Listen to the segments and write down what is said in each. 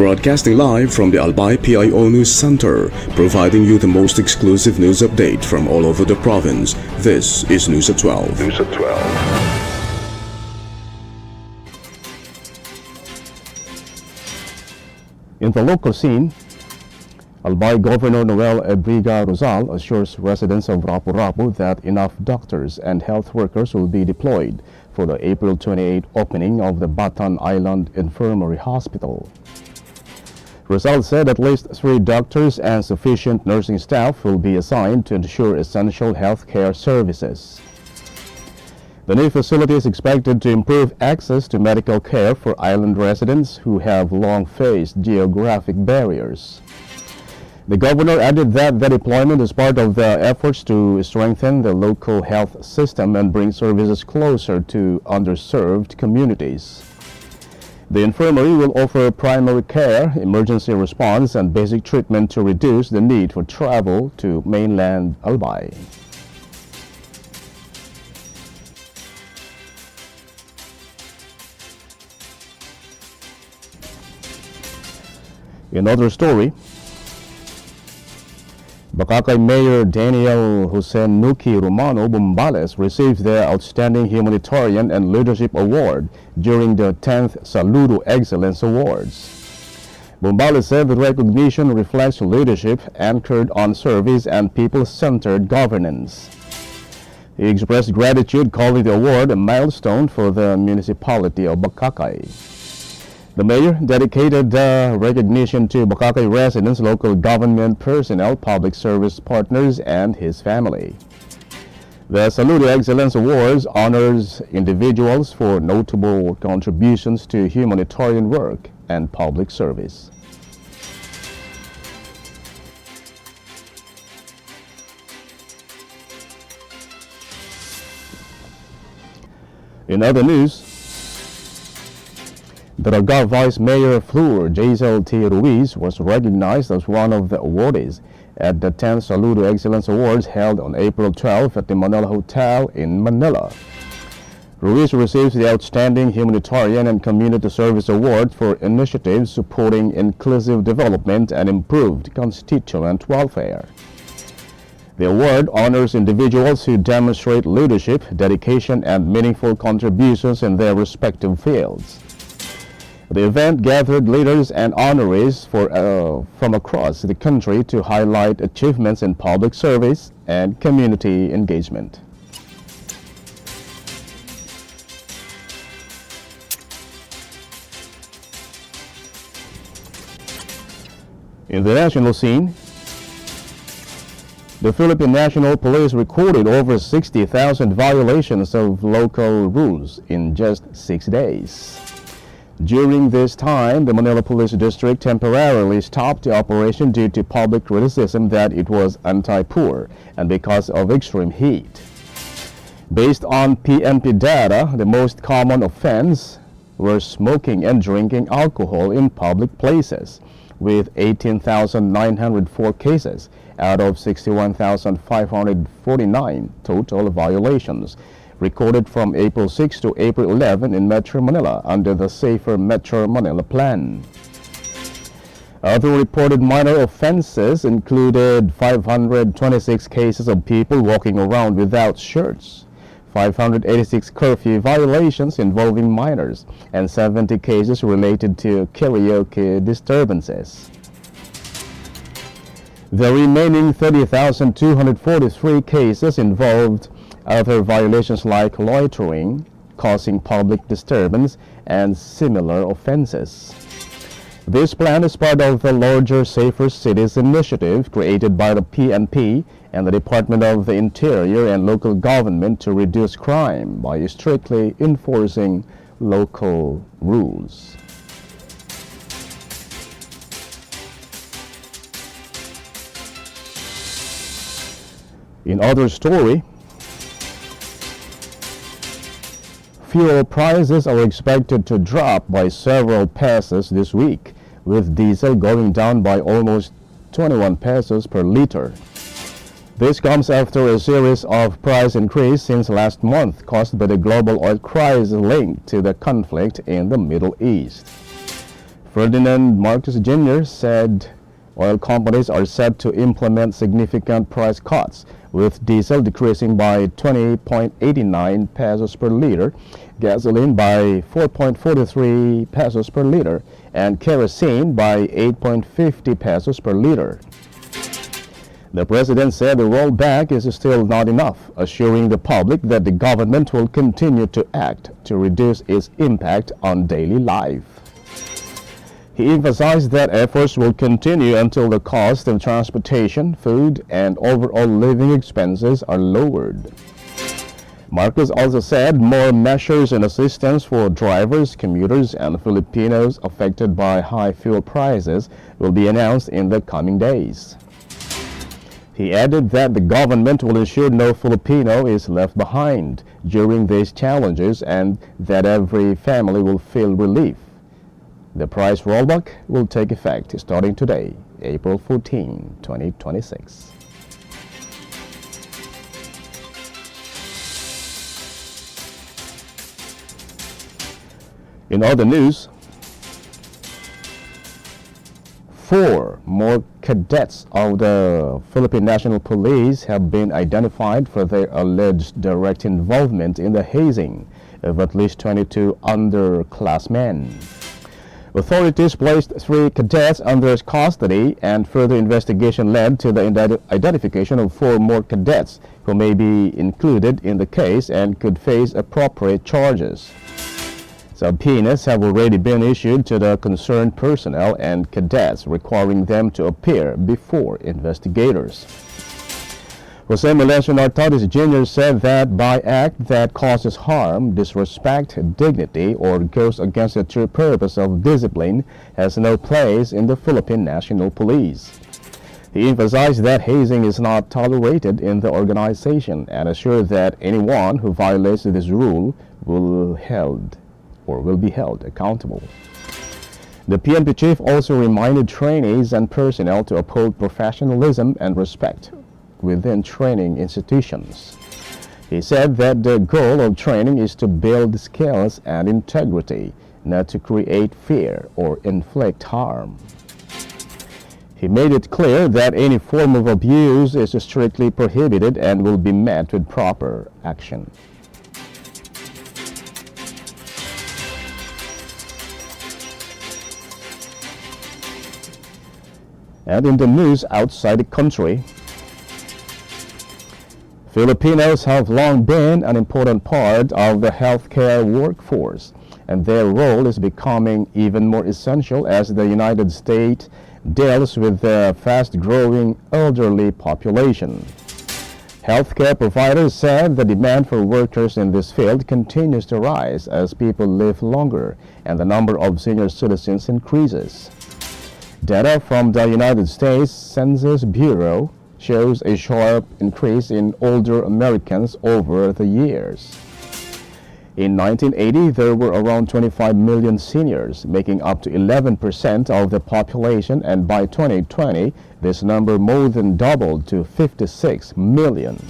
Broadcasting live from the Albay PIO News Center, providing you the most exclusive news update from all over the province. This is News at 12. News at 12. In the local scene, Albay Governor Noel Ebriga Rosal assures residents of Rapu-Rapu that enough doctors and health workers will be deployed for the April 28 opening of the Batan Island Infirmary Hospital. Rosal said at least 3 doctors and sufficient nursing staff will be assigned to ensure essential health care services. The new facility is expected to improve access to medical care for island residents who have long faced geographic barriers. The governor added that the deployment is part of the efforts to strengthen the local health system and bring services closer to underserved communities. The infirmary will offer primary care, emergency response, and basic treatment to reduce the need for travel to mainland Albay. In other story, Bacacay Mayor Daniel Jose Nuki Romano Bumbales received the Outstanding Humanitarian and Leadership Award during the 10th Saludo Excellence Awards. Bumbales said the recognition reflects leadership anchored on service and people-centered governance. He expressed gratitude, calling the award a milestone for the municipality of Bacacay. The mayor dedicated the recognition to Bacacay residents, local government personnel, public service partners, and his family. The Saludo Excellence Awards honors individuals for notable contributions to humanitarian work and public service. In other news, Barangay Vice Mayor Fleur Jazel T. Ruiz was recognized as one of the awardees at the 10th Saludo Excellence Awards held on April 12 at the Manila Hotel in Manila. Ruiz receives the Outstanding Humanitarian and Community Service Award for initiatives supporting inclusive development and improved constituent welfare. The award honors individuals who demonstrate leadership, dedication, and meaningful contributions in their respective fields. The event gathered leaders and honorees from across the country to highlight achievements in public service and community engagement. In the national scene, the Philippine National Police recorded over 60,000 violations of local rules in just 6 days. During this time, the Manila Police District temporarily stopped the operation due to public criticism that it was anti-poor and because of extreme heat. Based on PNP data, the most common offense were smoking and drinking alcohol in public places, with 18,904 cases out of 61,549 total violations recorded from April 6 to April 11 in Metro Manila under the Safer Metro Manila Plan. Other reported minor offenses included 526 cases of people walking around without shirts, 586 curfew violations involving minors, and 70 cases related to karaoke disturbances. The remaining 30,243 cases involved other violations like loitering, causing public disturbance, and similar offenses. This plan is part of the larger Safer Cities initiative created by the PNP and the Department of the Interior and local government to reduce crime by strictly enforcing local rules. In other story, fuel prices are expected to drop by several pesos this week, with diesel going down by almost 21 pesos per liter. This comes after a series of price increases since last month caused by the global oil crisis linked to the conflict in the Middle East. Ferdinand Marcos Jr. said oil companies are set to implement significant price cuts, with diesel decreasing by 20.89 pesos per liter, gasoline by 4.43 pesos per liter, and kerosene by 8.50 pesos per liter. The president said the rollback is still not enough, assuring the public that the government will continue to act to reduce its impact on daily life. He emphasized that efforts will continue until the cost of transportation, food, and overall living expenses are lowered. Marcos also said more measures and assistance for drivers, commuters, and Filipinos affected by high fuel prices will be announced in the coming days. He added that the government will ensure no Filipino is left behind during these challenges and that every family will feel relief. The price rollback will take effect starting today, April 14, 2026. In other news, 4 more cadets of the Philippine National Police have been identified for their alleged direct involvement in the hazing of at least 22 underclassmen. Authorities placed 3 cadets under custody, and further investigation led to the identification of 4 more cadets who may be included in the case and could face appropriate charges. Subpoenas have already been issued to the concerned personnel and cadets, requiring them to appear before investigators. Jose Melencio Nartades Jr. said that by act that causes harm, disrespect, dignity, or goes against the true purpose of discipline has no place in the Philippine National Police. He emphasized that hazing is not tolerated in the organization and assured that anyone who violates this rule will be held accountable. The PNP chief also reminded trainees and personnel to uphold professionalism and respect within training institutions. He said that the goal of training is to build skills and integrity, not to create fear or inflict harm. He made it clear that any form of abuse is strictly prohibited and will be met with proper action. And in the news outside the country, Filipinos have long been an important part of the healthcare workforce, and their role is becoming even more essential as the United States deals with the fast-growing elderly population. Healthcare providers said the demand for workers in this field continues to rise as people live longer and the number of senior citizens increases. Data from the United States Census Bureau shows a sharp increase in older Americans over the years. In 1980, there were around 25 million seniors, making up to 11% of the population, and by 2020, this number more than doubled to 56 million.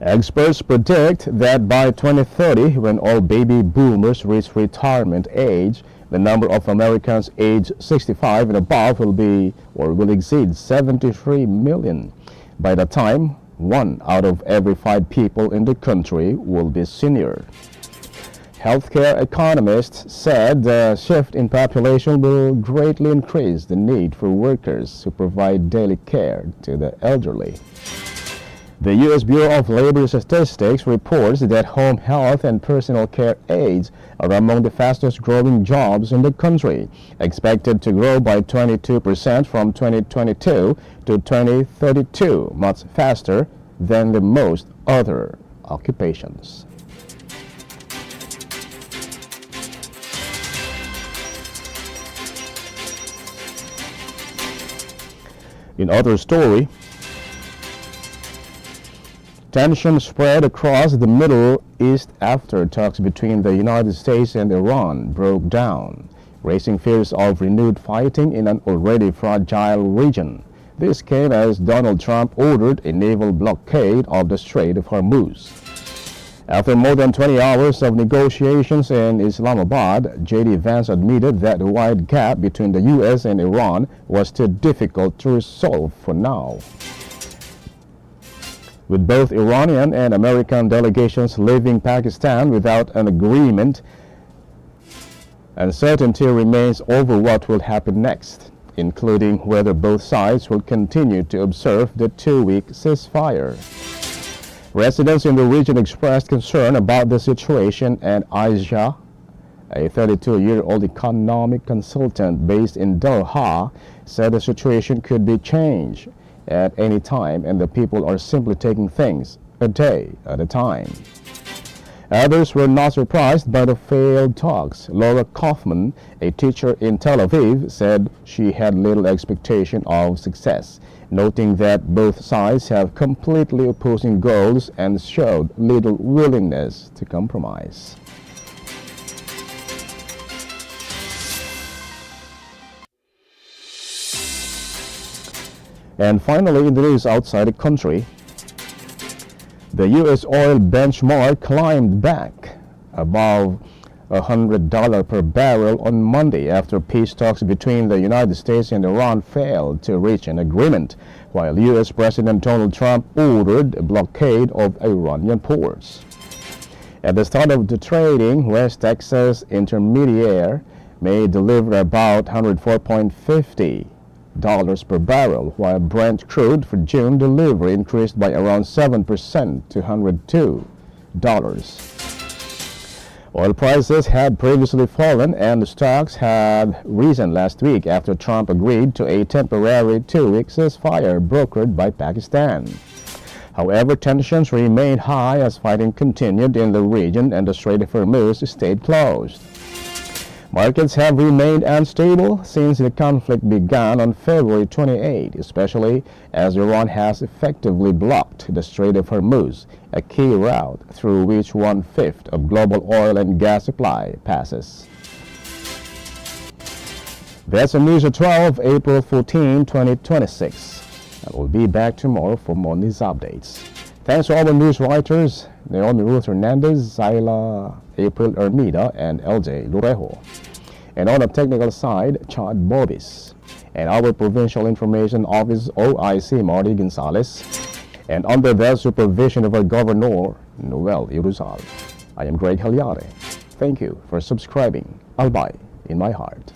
Experts predict that by 2030, when all baby boomers reach retirement age, the number of Americans aged 65 and above will exceed 73 million. By the time, 1 out of every 5 people in the country will be senior. Healthcare economists said the shift in population will greatly increase the need for workers who provide daily care to the elderly. The U.S. Bureau of Labor Statistics reports that home health and personal care aides are among the fastest growing jobs in the country, expected to grow by 22% from 2022 to 2032, much faster than the most other occupations. In other story, tension spread across the Middle East after talks between the United States and Iran broke down, raising fears of renewed fighting in an already fragile region. This came as Donald Trump ordered a naval blockade of the Strait of Hormuz. After more than 20 hours of negotiations in Islamabad, J.D. Vance admitted that the wide gap between the U.S. and Iran was too difficult to resolve for now. With both Iranian and American delegations leaving Pakistan without an agreement, uncertainty remains over what will happen next, including whether both sides will continue to observe the two-week ceasefire. Residents in the region expressed concern about the situation, and Aisha, a 32-year-old economic consultant based in Doha, said the situation could be changed at any time and the people are simply taking things a day at a time. Others were not surprised by the failed talks. Laura Kaufman, a teacher in Tel Aviv, said she had little expectation of success, noting that both sides have completely opposing goals and showed little willingness to compromise. And finally, in the news outside the country, the U.S. oil benchmark climbed back above $100 per barrel on Monday after peace talks between the United States and Iran failed to reach an agreement, while U.S. President Donald Trump ordered a blockade of Iranian ports. At the start of the trading, West Texas Intermediate may deliver about $104.50 per barrel, while Brent crude for June delivery increased by around 7% to $102. Oil prices had previously fallen and the stocks had risen last week after Trump agreed to a temporary two-week ceasefire brokered by Pakistan. However, tensions remained high as fighting continued in the region and the Strait of Hormuz stayed closed. Markets have remained unstable since the conflict began on February 28, especially as Iran has effectively blocked the Strait of Hormuz, a key route through which 1/5 of global oil and gas supply passes. That's the news at 12, April 14, 2026. I will be back tomorrow for more news updates. Thanks to all the news writers, Naomi Ruth Hernandez, Zayla April Ermida, and LJ Lurejo. And on the technical side, Chad Bobis. And our Provincial Information Office OIC Marty Gonzalez. And under the supervision of our Governor, Noel Iruzal. I am Greg Hallare. Thank you for subscribing. Albay in my heart.